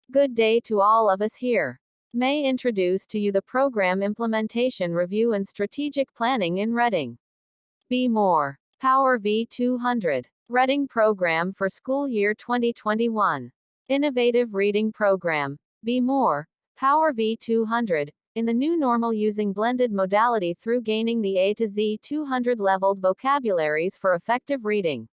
Good day to all of us here. May introduce to you the Program Implementation Review and Strategic Planning in Reading. Be More. Power V200. Reading Program for School Year 2021. Innovative Reading Program. Be More. Power V200. In the new normal, using blended modality through gaining the A to Z 200 leveled vocabularies for effective reading.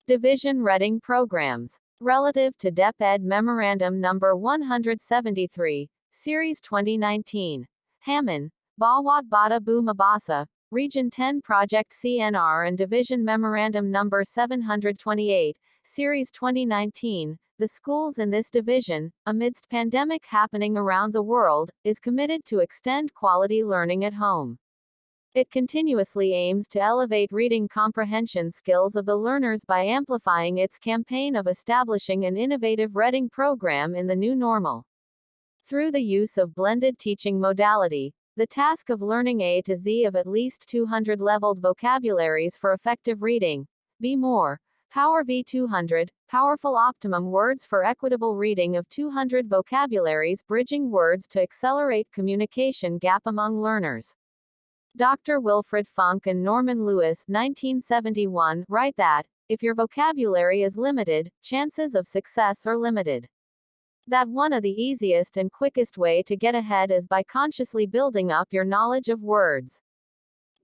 Division Reading Programs. Relative to DepEd Memorandum Number 173, Series 2019. Hammond, Bawat Bada Bu Mabasa, Region 10 Project CNR and Division Memorandum Number 728, Series 2019. The schools in this division, amidst pandemic happening around the world, is committed to extend quality learning at home. It continuously aims to elevate reading comprehension skills of the learners by amplifying its campaign of establishing an innovative reading program in the new normal. Through the use of blended teaching modality, the task of learning A to Z of at least 200 leveled vocabularies for effective reading. Be More. Power V200, Powerful Optimum Words for Equitable Reading of 200 Vocabularies, Bridging Words to Accelerate Communication Gap Among Learners. Dr. Wilfred Funk and Norman Lewis, 1971, write that, if your vocabulary is limited, chances of success are limited. That one of the easiest and quickest way to get ahead is by consciously building up your knowledge of words.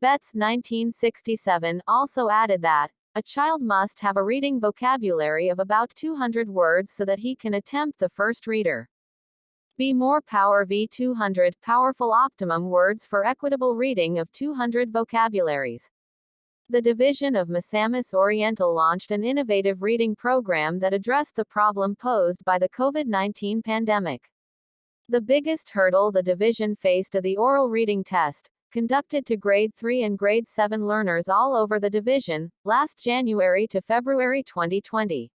Betts, 1967, also added that, a child must have a reading vocabulary of about 200 words so that he can attempt the first reader. Be More. Power V200, Powerful Optimum Words for Equitable Reading of 200 Vocabularies. The division of Misamis Oriental launched an innovative reading program that addressed the problem posed by the COVID-19 pandemic. The biggest hurdle the division faced is the oral reading test, conducted to grade 3 and grade 7 learners all over the division, last January to February 2020.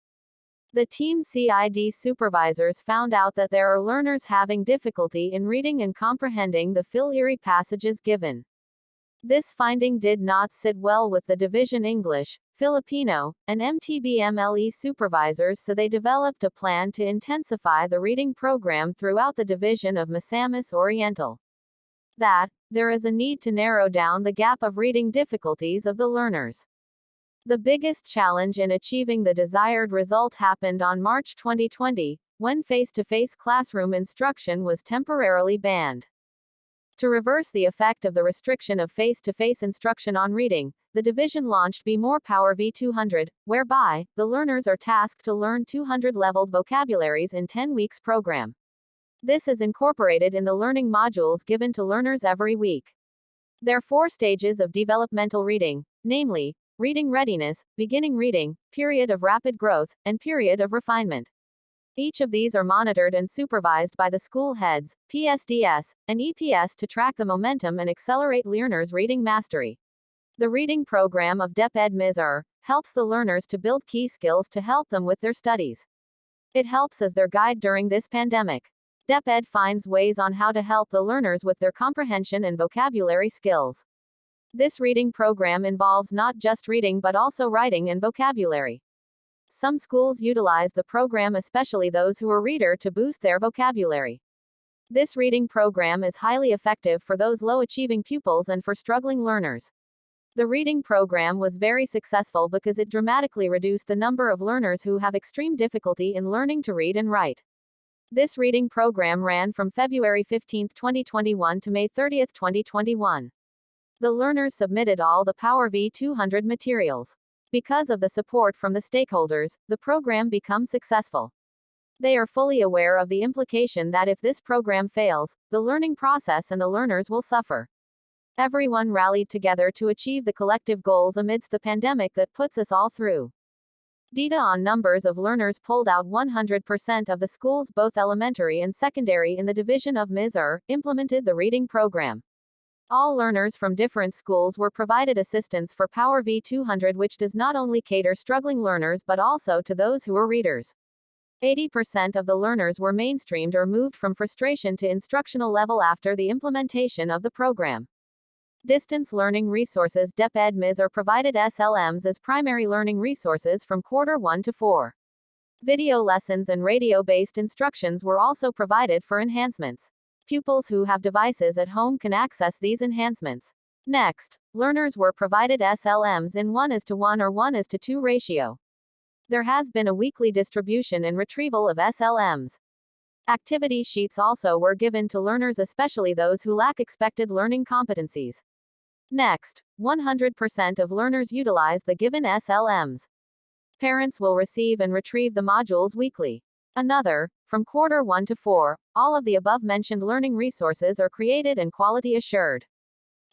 The team CID supervisors found out that there are learners having difficulty in reading and comprehending the PIR passages given. This finding did not sit well with the division English, Filipino, and MTBMLE supervisors, so they developed a plan to intensify the reading program throughout the division of Misamis Oriental. That, there is a need to narrow down the gap of reading difficulties of the learners. The biggest challenge in achieving the desired result happened on March 2020, when face-to-face classroom instruction was temporarily banned. To reverse the effect of the restriction of face-to-face instruction on reading, the division launched Be More Power V200, whereby, the learners are tasked to learn 200 leveled vocabularies in 10 weeks program. This is incorporated in the learning modules given to learners every week. There are 4 stages of developmental reading, namely, reading readiness, beginning reading, period of rapid growth, and period of refinement. Each of these are monitored and supervised by the school heads, PSDS, and EPS to track the momentum and accelerate learners' reading mastery. The reading program of DepEd MISR helps the learners to build key skills to help them with their studies. It helps as their guide during this pandemic. DepEd finds ways on how to help the learners with their comprehension and vocabulary skills. This reading program involves not just reading but also writing and vocabulary. Some schools utilize the program, especially those who are reader, to boost their vocabulary. This reading program is highly effective for those low-achieving pupils and for struggling learners. The reading program was very successful because it dramatically reduced the number of learners who have extreme difficulty in learning to read and write. This reading program ran from February 15, 2021 to May 30, 2021. The learners submitted all the Power V200 materials. Because of the support from the stakeholders, the program becomes successful. They are fully aware of the implication that if this program fails, the learning process and the learners will suffer. Everyone rallied together to achieve the collective goals amidst the pandemic that puts us all through. Data on numbers of learners pulled out 100% of the schools, both elementary and secondary, in the division of MISR, implemented the reading program. All learners from different schools were provided assistance for Power V200, which does not only cater struggling learners but also to those who are readers. 80% of the learners were mainstreamed or moved from frustration to instructional level after the implementation of the program. Distance learning resources. DepEd MISR provided SLMs as primary learning resources from quarter 1 to 4. Video lessons and radio-based instructions were also provided for enhancements. Pupils who have devices at home can access these enhancements. Next, learners were provided SLMs in 1:1 or 1:2 ratio. There has been a weekly distribution and retrieval of SLMs. Activity sheets also were given to learners, especially those who lack expected learning competencies. Next, 100% of learners utilize the given SLMs. Parents will receive and retrieve the modules weekly. Another, from quarter 1 to 4, all of the above-mentioned learning resources are created and quality assured.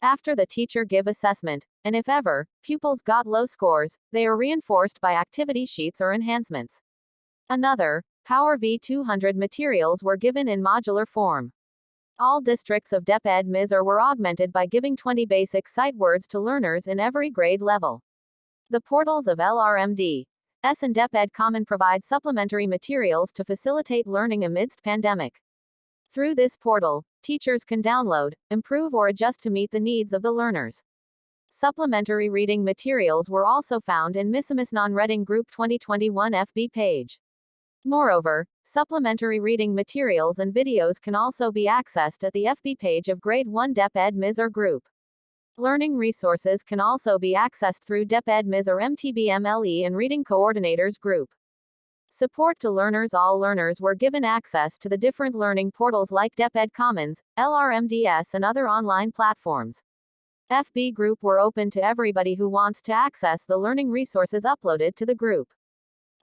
After the teacher give assessment, and if ever, pupils got low scores, they are reinforced by activity sheets or enhancements. Another, PIR V200 materials were given in modular form. All districts of DepEd MISR were augmented by giving 20 basic sight words to learners in every grade level. The portals of LRMD, S and DepEd Common provide supplementary materials to facilitate learning amidst pandemic. Through this portal, teachers can download, improve or adjust to meet the needs of the learners. Supplementary reading materials were also found in Missamisnon Reading Group 2021 FB page. Moreover, supplementary reading materials and videos can also be accessed at the FB page of Grade 1 DepEd MISR Group. Learning resources can also be accessed through DepEd MISR MTBMLE and Reading Coordinators Group. Support to learners. All learners were given access to the different learning portals like DepEd Commons, LRMDS and other online platforms. FB group were open to everybody who wants to access the learning resources uploaded to the group.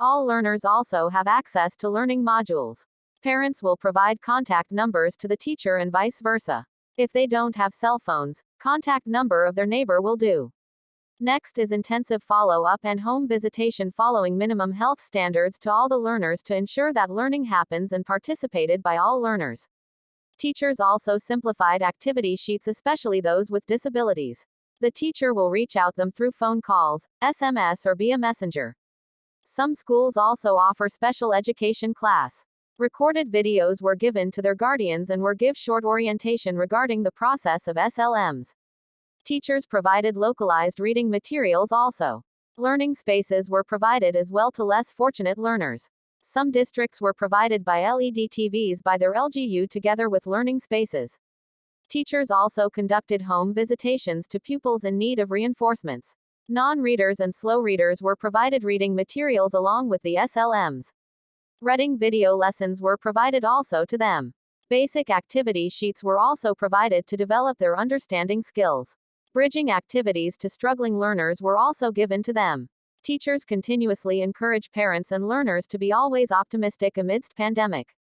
All learners also have access to learning modules. Parents will provide contact numbers to the teacher and vice versa. If they don't have cell phones, contact number of their neighbor will do. Next is intensive follow-up and home visitation following minimum health standards to all the learners to ensure that learning happens and participated by all learners. Teachers also simplified activity sheets, especially those with disabilities. The teacher will reach out them through phone calls, SMS or via messenger. Some schools also offer special education class. Recorded videos were given to their guardians and were give short orientation regarding the process of SLMs. Teachers provided localized reading materials also. Learning spaces were provided as well to less fortunate learners. Some districts were provided by LED TVs by their LGU together with learning spaces. Teachers also conducted home visitations to pupils in need of reinforcements. Non-readers and slow readers were provided reading materials along with the SLMs. Reading video lessons were provided also to them. Basic activity sheets were also provided to develop their understanding skills. Bridging activities to struggling learners were also given to them. Teachers continuously encourage parents and learners to be always optimistic amidst pandemic.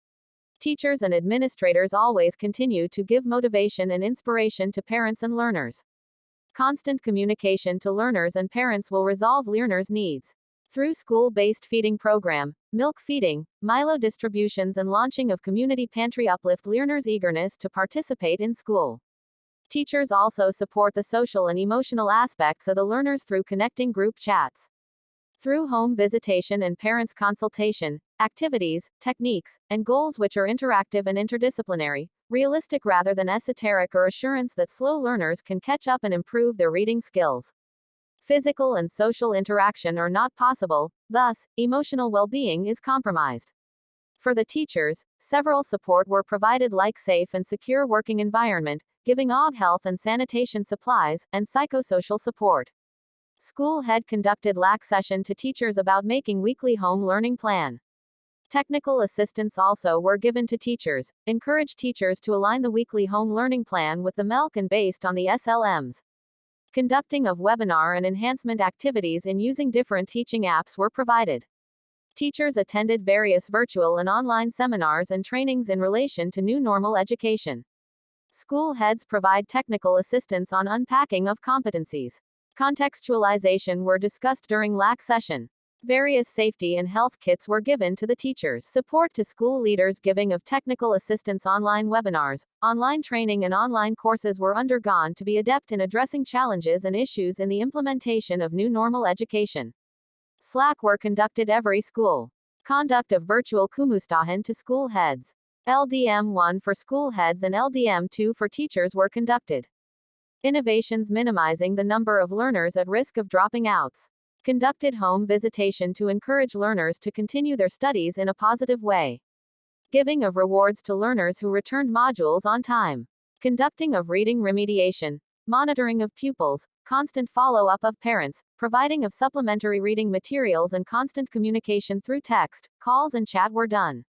Teachers and administrators always continue to give motivation and inspiration to parents and learners. Constant communication to learners and parents will resolve learners' needs. Through school-based feeding program, milk feeding, Milo distributions and launching of community pantry uplift learners' eagerness to participate in school. Teachers also support the social and emotional aspects of the learners through connecting group chats. Through home visitation and parents' consultation, activities, techniques, and goals which are interactive and interdisciplinary, realistic rather than esoteric, or assurance that slow learners can catch up and improve their reading skills. Physical and social interaction are not possible, thus, emotional well-being is compromised. For the teachers, several support were provided like safe and secure working environment, giving OG health and sanitation supplies, and psychosocial support. School head conducted LAC session to teachers about making weekly home learning plan. Technical assistance also were given to teachers, encourage teachers to align the weekly home learning plan with the MELC and based on the SLMs. Conducting of webinar and enhancement activities in using different teaching apps were provided. Teachers attended various virtual and online seminars and trainings in relation to new normal education. School heads provide technical assistance on unpacking of competencies. Contextualization were discussed during LAC session. Various safety and health kits were given to the teachers. Support to school leaders, giving of technical assistance, online webinars, online training and online courses were undergone to be adept in addressing challenges and issues in the implementation of new normal education. Slack were conducted every school. Conduct of virtual Kumustahan to school heads. LDM1 for school heads and LDM2 for teachers were conducted. Innovations minimizing the number of learners at risk of dropping outs. Conducted home visitation to encourage learners to continue their studies in a positive way. Giving of rewards to learners who returned modules on time. Conducting of reading remediation. Monitoring of pupils, constant follow-up of parents, providing of supplementary reading materials and constant communication through text, calls and chat were done.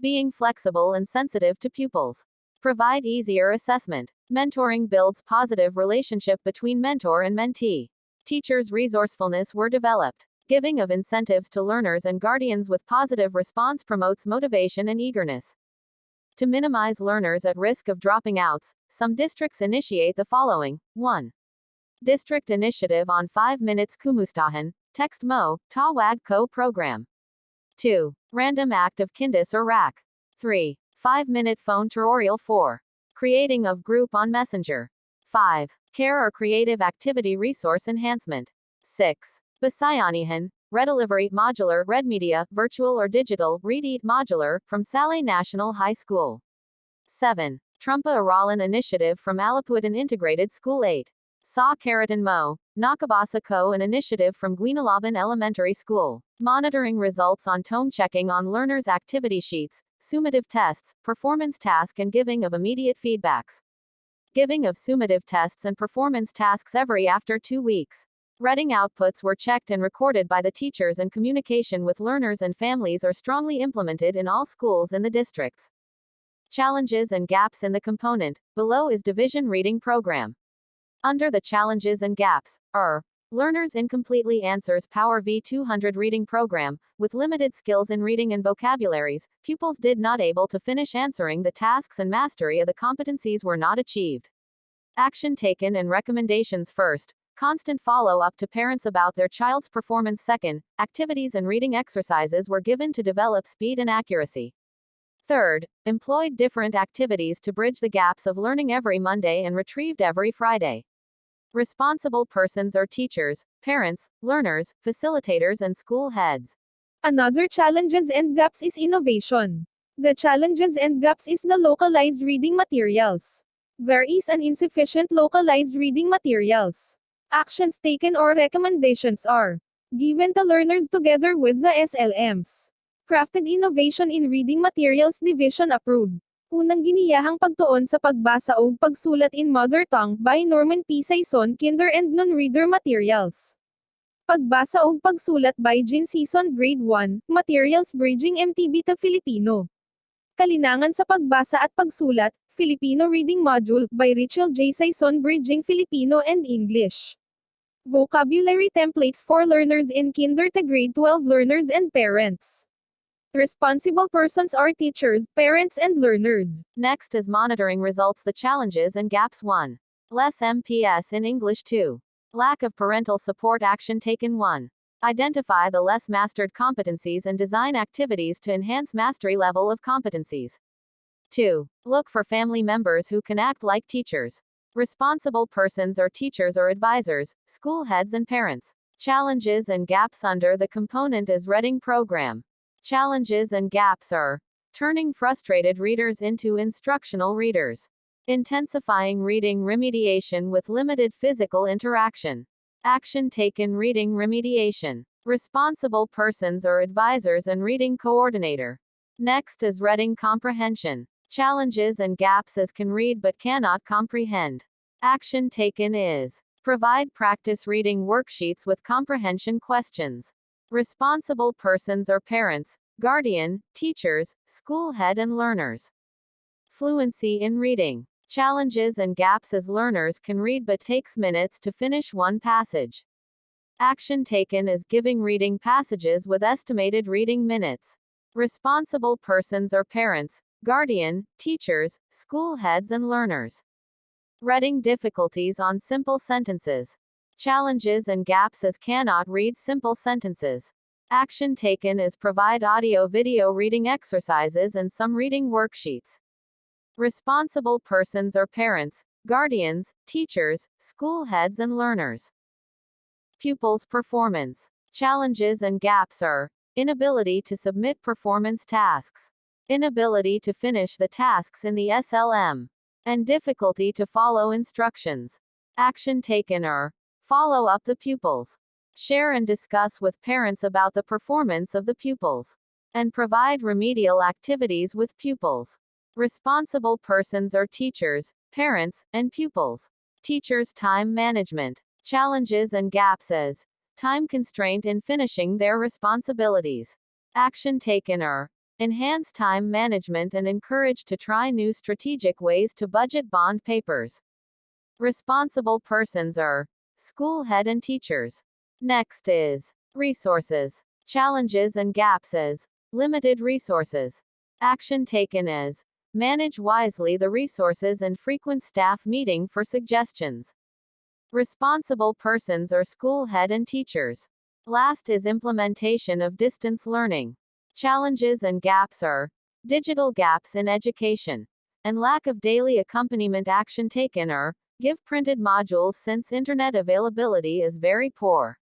Being flexible and sensitive to pupils. Provide easier assessment. Mentoring builds positive relationship between mentor and mentee. Teachers' resourcefulness were developed. Giving of incentives to learners and guardians with positive response promotes motivation and eagerness. To minimize learners at risk of dropping outs, some districts initiate the following. 1. District initiative on 5 minutes kumustahan, text mo, tawag ko program. 2. Random act of kindis or rack. 3. 5-minute phone tutorial. 4. Creating of group on Messenger. 5. Care or creative activity resource enhancement. 6. Basayanihan, Redelivery, Modular, Red Media, Virtual or Digital, Read Eat Modular, from Salay National High School. 7. Trumpa Aralan Initiative from Alapuatan Integrated School. 8. Sa Karatin Mo, Nakabasa Ko, an initiative from Guinalaban Elementary School. Monitoring results on tome checking on learners' activity sheets, summative tests, performance task and giving of immediate feedbacks. Giving of summative tests and performance tasks every after 2 weeks. Reading outputs were checked and recorded by the teachers and communication with learners and families are strongly implemented in all schools in the districts. Challenges and gaps in the component. Below is Division Reading Program. Under the challenges and gaps are learners incompletely answers PIR V200 reading program, with limited skills in reading and vocabularies, pupils did not able to finish answering the tasks and mastery of the competencies were not achieved. Action taken and recommendations. First, constant follow-up to parents about their child's performance. Second, activities and reading exercises were given to develop speed and accuracy. Third, employed different activities to bridge the gaps of learning every Monday and retrieved every Friday. Responsible persons are teachers, parents, learners, facilitators and school heads. Another challenges and gaps is innovation. The challenges and gaps is the localized reading materials. There is an insufficient localized reading materials. Actions taken or recommendations are given to learners together with the SLMs. Crafted innovation in reading materials division approved. Unang giniyahang pagtuon sa pagbasa ug pagsulat in mother tongue by Norman P. Saison Kinder and Non-Reader Materials. Pagbasa ug pagsulat by Jean Season Grade 1, Materials Bridging MTB to Filipino. Kalinangan sa pagbasa at pagsulat, Filipino Reading Module, by Rachel J. Saison Bridging Filipino and English. Vocabulary Templates for Learners in Kinder to Grade 12 Learners and Parents. Responsible persons are teachers, parents and learners. Next is monitoring results. The challenges and gaps. 1. Less MPS in English. 2. Lack of parental support. Action taken. 1. Identify the less mastered competencies and design activities to enhance mastery level of competencies. 2. Look for family members who can act like teachers. Responsible persons are teachers or advisors, school heads and parents. Challenges and gaps under the component is reading program. Challenges and gaps are turning frustrated readers into instructional readers, intensifying reading remediation with limited physical interaction, action taken reading remediation, responsible persons or advisors and reading coordinator. Next is reading comprehension. Challenges and gaps as can read but cannot comprehend. Action taken is provide practice reading worksheets with comprehension questions. Responsible persons or parents, guardian, teachers, school head and learners. Fluency in reading. Challenges and gaps as learners can read but takes minutes to finish one passage. Action taken is giving reading passages with estimated reading minutes. Responsible persons or parents, guardian, teachers, school heads and learners. Reading difficulties on simple sentences. Challenges and gaps as cannot read simple sentences. Action taken is provide audio-video reading exercises and some reading worksheets. Responsible persons or parents, guardians, teachers, school heads and learners. Pupils' performance. Challenges and gaps are inability to submit performance tasks, inability to finish the tasks in the SLM, and difficulty to follow instructions. Action taken are follow up the pupils, Share and discuss with parents about the performance of the pupils. And provide remedial activities with pupils. Responsible persons are teachers, parents, and pupils. Teachers' time management. Challenges and gaps as time constraint in finishing their responsibilities. Action taken are enhance time management and encourage to try new strategic ways to budget bond papers. Responsible persons are school head and teachers. Next is resources. Challenges and gaps as limited resources. Action taken as manage wisely the resources and frequent staff meeting for suggestions. Responsible persons are school head and teachers. Last is implementation of distance learning. Challenges and gaps are digital gaps in education and lack of daily accompaniment. Action taken are give printed modules since internet availability is very poor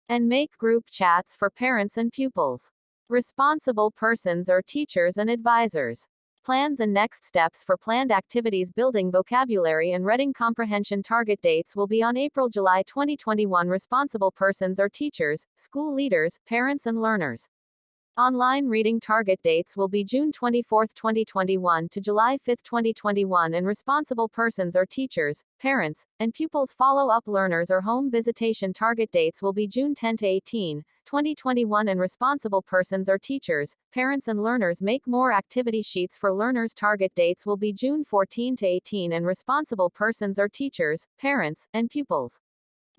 and make group chats for parents and pupils. Responsible persons are teachers and advisors. Plans and next steps for planned activities. Building vocabulary and reading comprehension. Target dates will be on April-July 2021. Responsible persons are teachers, school leaders, parents and learners. Online reading target dates will be June 24, 2021 to July 5, 2021 and responsible persons are teachers, parents, and pupils. Follow-up learners or home visitation target dates will be June 10 to 18, 2021 and responsible persons are teachers, parents and learners. Make more activity sheets for learners. Target dates will be June 14 to 18 and responsible persons are teachers, parents, and pupils.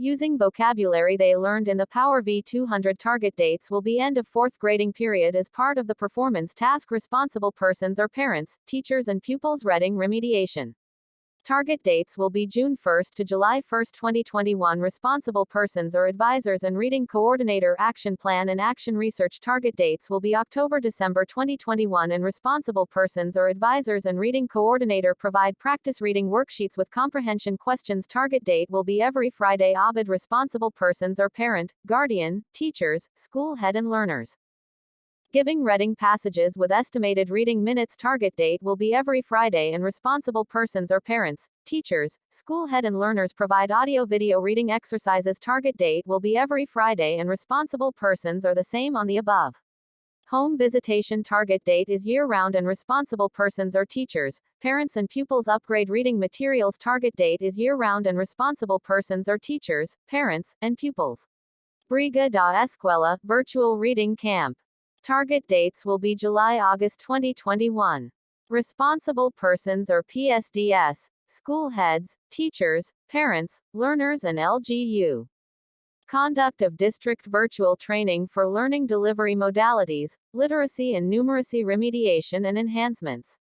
Using vocabulary they learned in the PIR V200. Target dates will be end of 4th grading period as part of the performance task. Responsible persons are parents, teachers and pupils. Reading remediation. Target dates will be June 1 to July 1, 2021. Responsible persons are advisors and reading coordinator. Action plan and action research. Target dates will be October-December 2021 and responsible persons are advisors and reading coordinator. Provide practice reading worksheets with comprehension questions. Target date will be every Friday. Abid. Responsible persons are parent, guardian, teachers, school head and learners. Giving reading passages with estimated reading minutes. Target date will be every Friday and responsible persons are parents, teachers, school head and learners. Provide audio-video reading exercises. Target date will be every Friday and responsible persons are the same on the above. Home visitation. Target date is year-round and responsible persons are teachers, parents and pupils. Upgrade reading materials. Target date is year-round and responsible persons are teachers, parents, and pupils. Briga da Escuela, Virtual Reading Camp. Target dates will be July-August 2021. Responsible persons are PSDS, school heads, teachers, parents, learners and LGU. Conduct of district virtual training for learning delivery modalities, literacy and numeracy remediation and enhancements.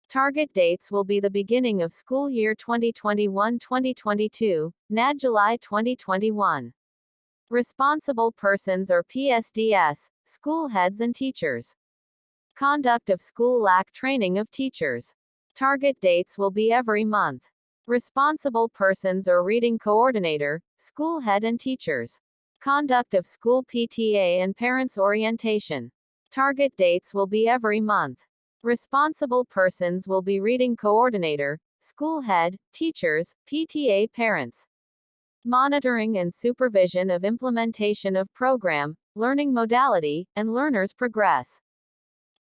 Target dates will be the beginning of school year 2021-2022, NAD July 2021. Responsible persons are PSDS, school heads and teachers. Conduct of school LAC training of teachers. Target dates will be every month. Responsible persons are reading coordinator, school head and teachers. Conduct of school PTA and parents orientation. Target dates will be every month. Responsible persons will be reading coordinator, school head, teachers, PTA, parents. Monitoring and supervision of implementation of program, learning modality, and learners' progress.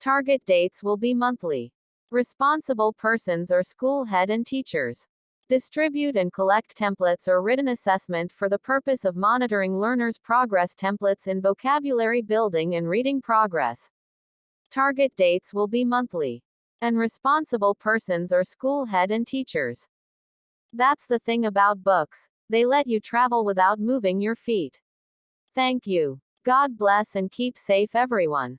Target dates will be monthly. Responsible persons are school head and teachers. Distribute and collect templates or written assessment for the purpose of monitoring learners' progress. Templates in vocabulary building and reading progress. Target dates will be monthly. And responsible persons are school head and teachers. That's the thing about books. They let you travel without moving your feet. Thank you. God bless and keep safe everyone.